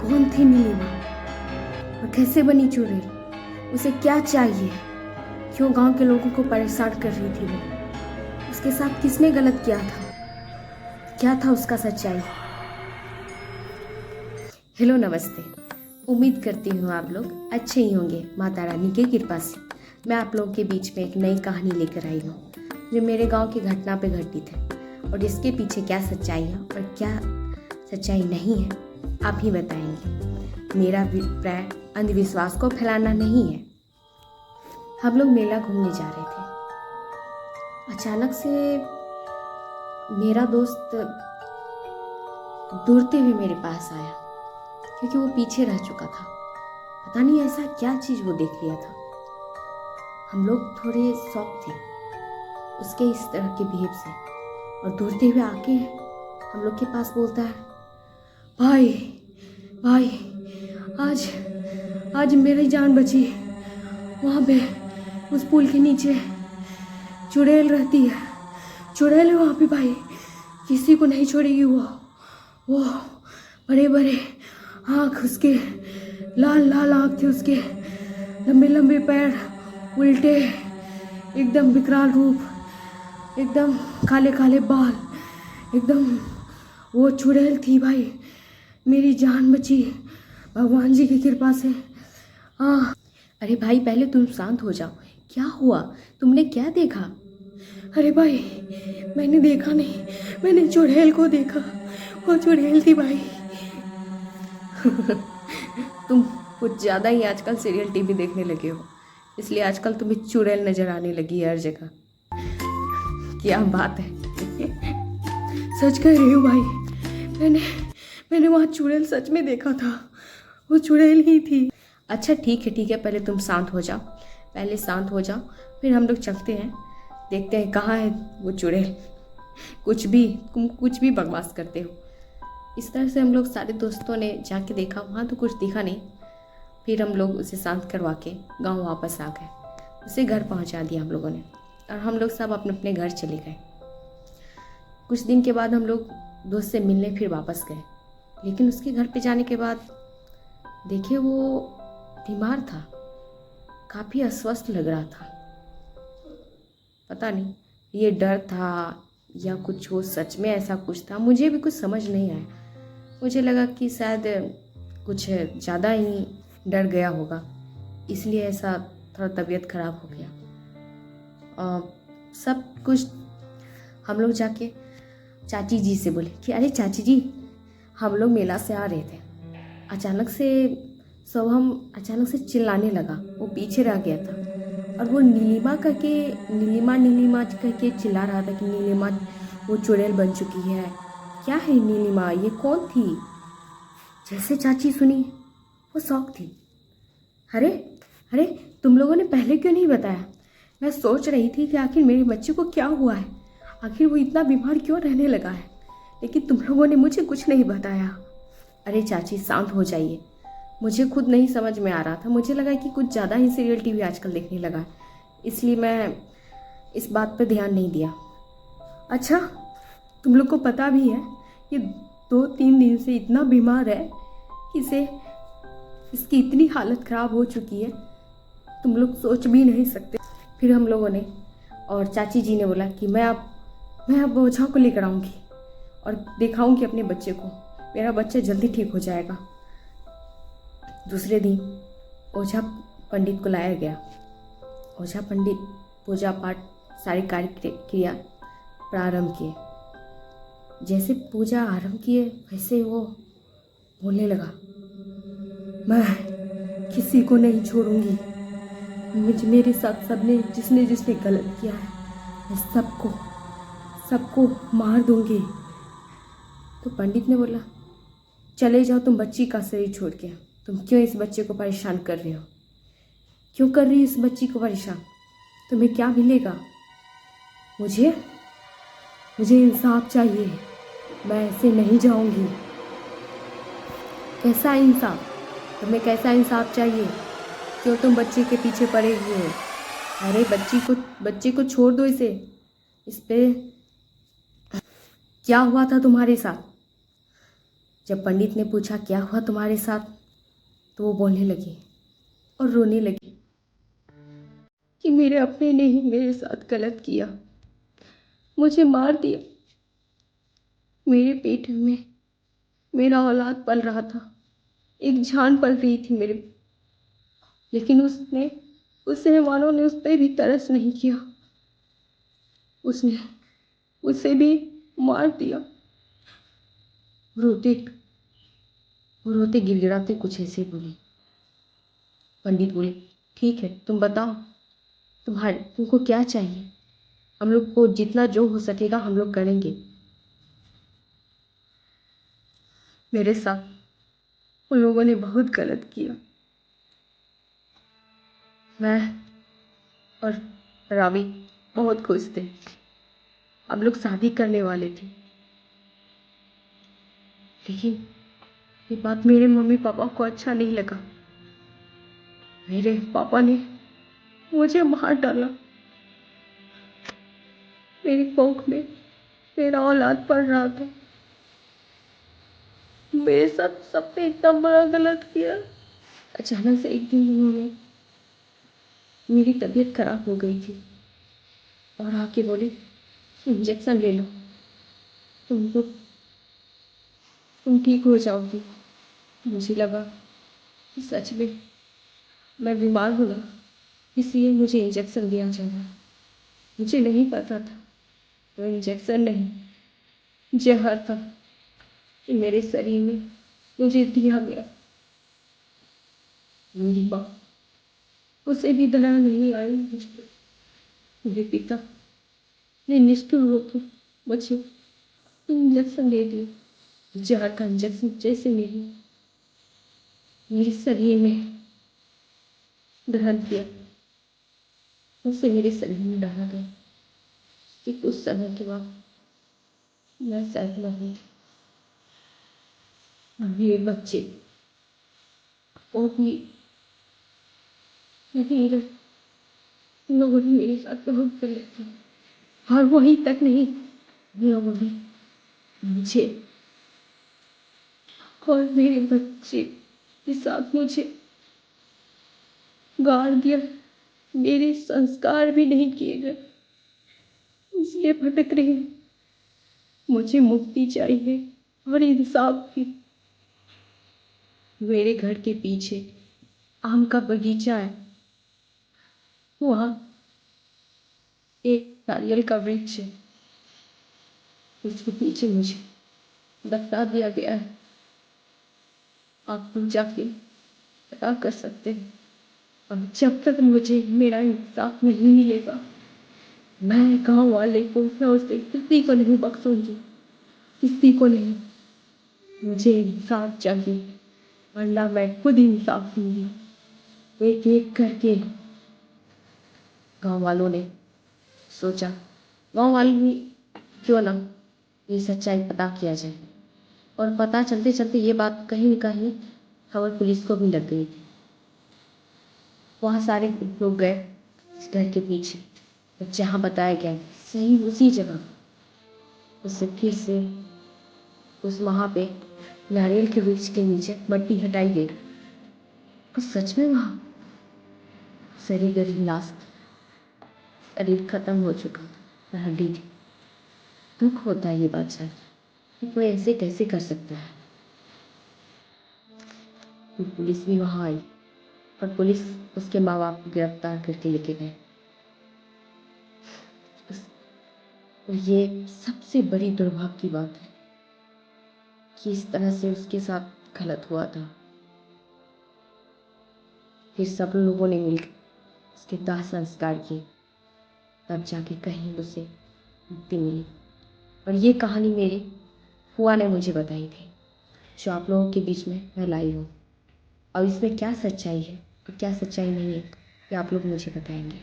कौन थी नीलिमा और कैसे बनी चुड़ैल? उसे क्या चाहिए? क्यों गांव के लोगों को परेशान कर रही थी वो? उसके साथ किसने गलत किया था? क्या था उसका सच्चाई? हेलो, नमस्ते। उम्मीद करती हूँ आप लोग अच्छे ही होंगे माता रानी की कृपा से। मैं आप लोगों के बीच में एक नई कहानी लेकर आई हूँ जो मेरे गांव की घटना पे घटित है, और इसके पीछे क्या सच्चाई है और क्या सच्चाई नहीं है आप ही बताएंगे। मेरा अभिप्राय अंधविश्वास को फैलाना नहीं है। हम लोग मेला घूमने जा रहे थे। अचानक से मेरा दोस्त दौड़ते हुए मेरे पास आया, क्योंकि वो पीछे रह चुका था। पता नहीं ऐसा क्या चीज़ वो देख लिया था। हम लोग थोड़े शॉक थे उसके इस तरह के बिहेव से, और दौड़ते हुए आके हम लोग के पास बोलता है, भाई भाई आज आज मेरी जान बची। वहाँ पे उस पुल के नीचे चुड़ैल रहती है। चुड़ैल है वहाँ पे भाई, किसी को नहीं छोड़ेगी वो बड़े बड़े आँख उसके, लाल लाल आँख थे उसके, लंबे लंबे पैर, उल्टे, एकदम विकराल रूप, एकदम काले काले बाल, एकदम वो चुड़ैल थी भाई। मेरी जान बची भगवान जी की कृपा से। हाँ। अरे भाई, पहले तुम शांत हो जाओ। क्या हुआ? तुमने क्या देखा? अरे भाई, मैंने देखा नहीं, मैंने चुड़ैल को देखा। वो चुड़ैल थी भाई। तुम कुछ ज़्यादा ही आजकल सीरियल टीवी देखने लगे हो, इसलिए आजकल तुम्हें चुड़ैल नज़र आने लगी है हर जगह। क्या बात है। सच कह रही हूँ भाई, मैंने वहाँ चुड़ैल सच में देखा था। वो चुड़ैल ही थी। अच्छा ठीक है, पहले तुम शांत हो जाओ, पहले शांत हो जाओ, फिर हम लोग चलते हैं, देखते हैं कहाँ है वो चुड़ैल। तुम कुछ भी बकवास करते हो। इस तरह से हम लोग सारे दोस्तों ने जाके देखा, वहाँ तो कुछ दिखा नहीं। फिर हम लोग उसे शांत करवा के गाँव वापस आ गए। उसे घर पहुँचा दिया हम लोगों ने, और हम लोग सब अपने अपने घर चले गए। कुछ दिन के बाद हम लोग दोस्त से मिलने फिर वापस गए, लेकिन उसके घर पे जाने के बाद देखे वो बीमार था, काफ़ी अस्वस्थ लग रहा था। पता नहीं ये डर था या कुछ हो, सच में ऐसा कुछ था, मुझे भी कुछ समझ नहीं आया। मुझे लगा कि शायद कुछ ज़्यादा ही डर गया होगा, इसलिए ऐसा थोड़ा तबीयत खराब हो गया। सब कुछ हम लोग जाके चाची जी से बोले कि अरे चाची जी, हम लोग मेला से आ रहे थे, अचानक से चिल्लाने लगा। वो पीछे रह गया था, और वो नीलिमा करके चिल्ला रहा था कि नीलिमा वो चुड़ैल बन चुकी है। क्या है नीलिमा? ये कौन थी? जैसे चाची सुनी वो शौक थी। अरे, तुम लोगों ने पहले क्यों नहीं बताया? मैं सोच रही थी कि आखिर मेरे बच्चे को क्या हुआ है, आखिर वो इतना बीमार क्यों रहने लगा है, लेकिन तुम लोगों ने मुझे कुछ नहीं बताया। अरे चाची शांत हो जाइए, मुझे खुद नहीं समझ में आ रहा था। मुझे लगा कि कुछ ज़्यादा ही सीरियल टीवी आजकल देखने लगा, इसलिए मैं इस बात पर ध्यान नहीं दिया। अच्छा, तुम लोग को पता भी है ये 2-3 दिन से इतना बीमार है कि इसकी इतनी हालत ख़राब हो चुकी है, तुम लोग सोच भी नहीं सकते। फिर हम लोगों ने और चाची जी ने बोला कि मैं अब ओझा को लेकर आऊँगी और दिखाऊंगी अपने बच्चे को, मेरा बच्चा जल्दी ठीक हो जाएगा। दूसरे दिन ओझा पंडित को लाया गया। ओझा पंडित पूजा पाठ सारी कार्य क्रिया प्रारंभ किए। जैसे पूजा आरंभ किए वैसे वो बोलने लगा, मैं किसी को नहीं छोड़ूंगी, मेरे साथ जिसने गलत किया है, मैं सबको मार दूंगी। तो पंडित ने बोला, चले जाओ तुम बच्ची का शरीर छोड़ के, तुम क्यों इस बच्चे को परेशान कर रहे हो? क्यों कर रही हो इस बच्ची को परेशान? तुम्हें क्या मिलेगा? मुझे इंसाफ चाहिए, मैं ऐसे नहीं जाऊंगी। कैसा इंसाफ? तुम्हें कैसा इंसाफ चाहिए? क्यों तुम बच्चे के पीछे पड़े हुए हो? अरे बच्चे को छोड़ दो। इस पे क्या हुआ था तुम्हारे साथ? जब पंडित ने पूछा क्या हुआ तुम्हारे साथ, तो वो बोलने लगी और रोने लगी कि मेरे अपने ने ही मेरे साथ गलत किया, मुझे मार दिया। मेरे पेट में मेरा औलाद पल रहा था, एक जान पल रही थी मेरे, लेकिन उस रहमानों ने उस पर भी तरस नहीं किया, उसने उसे भी मार दिया। रोते रोते गिड़गिड़ाते कुछ ऐसे बोली। पंडित बोले ठीक है, तुम बताओ तुमको क्या चाहिए, हम लोग को जितना जो हो सकेगा हम लोग करेंगे। मेरे साथ उन लोगों ने बहुत गलत किया। मैं और रावी बहुत खुश थे, हम लोग शादी करने वाले थे, लेकिन ये बात मेरे मम्मी पापा को अच्छा नहीं लगा। मेरे पापा ने मुझे मार डाला। मेरी कोख में मेरा औलाद पड़ रहा था। मेरे साथ सबने इतना बड़ा गलत किया। अचानक से एक दिन उन्होंने मेरी तबीयत खराब हो गई थी और आके बोले इंजेक्शन ले लो, तुमको तुम ठीक हो जाओगी। मुझे लगा कि सच में मैं बीमार हूँ ना, इसलिए मुझे इंजेक्शन दिया जाएगा। मुझे नहीं पता था वो इंजेक्शन नहीं, जहर था कि मेरे शरीर में मुझे दिया गया। मेरी माँ उसे भी दया नहीं आई मुझ पर। मेरे पिता ने निष्ठुर होकर मुझे इंजेक्शन दे दिया, जहर का इंजेक्शन, जैसे मेरे शरीर में दहन किया, उसे मेरे शरीर में डाला गया कि कुछ समय के बाद मैं सहना हूँ। मेरे बच्चे वो भी नहीं रहे। लोगों ने मेरे साथ बहुत गलत किया और वहीं तक नहीं, लोगों ने मुझे और मेरे बच्चे के साथ मुझे गाड़ दिया। मेरे संस्कार भी नहीं किए गए, इसलिए भटक रही हूँ। मुझे मुक्ति चाहिए और इंसाफ भी। मेरे घर के पीछे आम का बगीचा है, वहाँ एक नारियल का वृक्ष है, उसके पीछे मुझे दफना दिया गया है। आप लोग जाके पता कर सकते हैं, और जब तक मुझे मेरा इंसाफ नहीं मिलेगा, मैं गांव वाले को, मैं उसे किसी को नहीं बख्शूंगी, किसी को नहीं। मुझे इंसाफ चाहिए, वरना मैं खुद इंसाफ दूंगी। एक एक करके गांव वालों ने सोचा, गांव वालों ने क्यों ना ये सच्चाई पता किया जाए, और पता चलते चलते ये बात कहीं न कहीं खबर पुलिस को भी लग गई थी। वहाँ सारे लोग गए इस घर के पीछे, जहाँ बताया गया सही उसी जगह उससे फिर से उस वहाँ पे नारियल के वृक्ष के नीचे मट्टी हटाई गई, और सच में वहाँ सरी गली लाश, शरीर खत्म हो चुका था, हड्डी थी। दुख होता है ये बात सर कि कोई ऐसे कैसे कर सकता है। पुलिस भी वहाँ आई और पुलिस उसके माँ बाप को गिरफ्तार करके लेके गए। ये सबसे बड़ी दुर्भाग्य की बात है कि इस तरह से उसके साथ गलत हुआ था। फिर सब लोगों ने मिलकर उसके दाह संस्कार किए, तब जाके कहीं उसे मुक्ति मिली। और ये कहानी मेरी फुआ ने मुझे बताई थी, जो आप लोगों के बीच में मैं लाई हूँ। अब इसमें क्या सच्चाई है और क्या सच्चाई नहीं है, ये आप लोग मुझे बताएंगे।